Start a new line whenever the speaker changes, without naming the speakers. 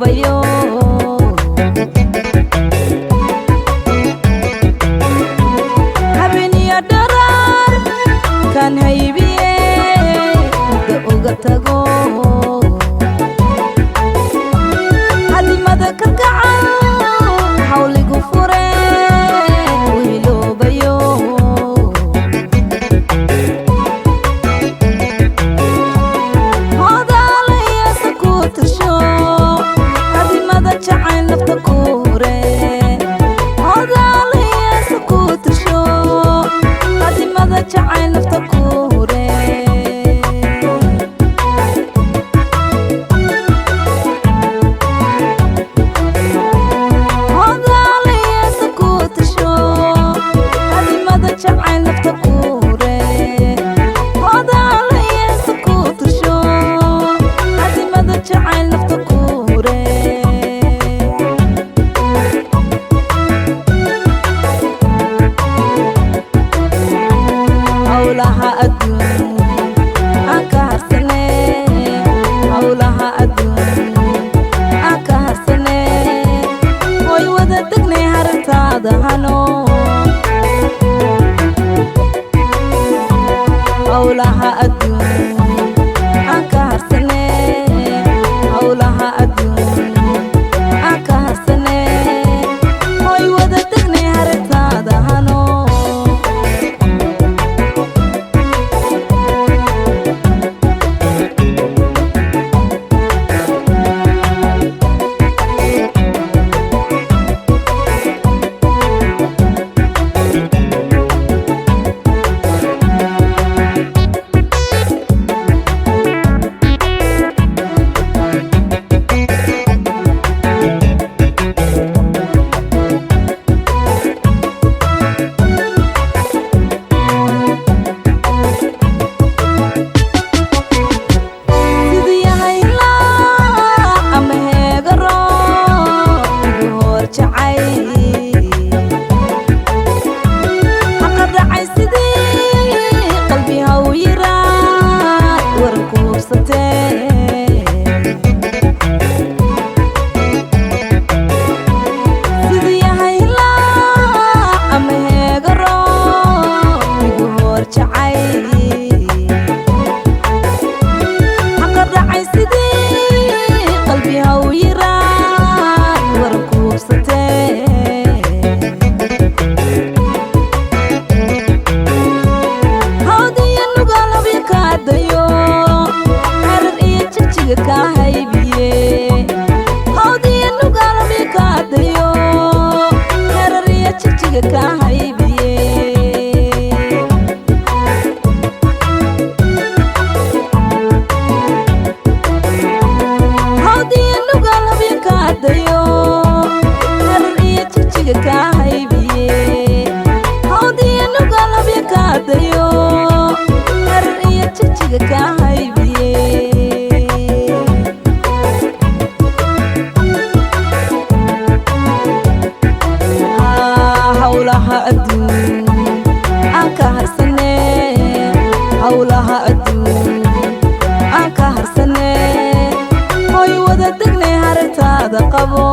bayo habeniya darar kan haybiye da uga tago hadimada ka kaca hawligu fure wilo bayo jacayl nafta kuure hodaaleyasa ku tasho hadimada jacayl nafta kuure hodaaleyasa ku tasho hadimada jacayl nafta kuure hawlaha adduun aan ka harsane hawlaha adduun aan ka harsane way wada degnay harintaada hano hawlaha adduun aan ka harsane hawlaha adduun aan ka harsane way wada degnay harintaada hano hawlaha adduun aan ka harsane hawlaha adduun aan ka harsane way wada degnay harintaada qabo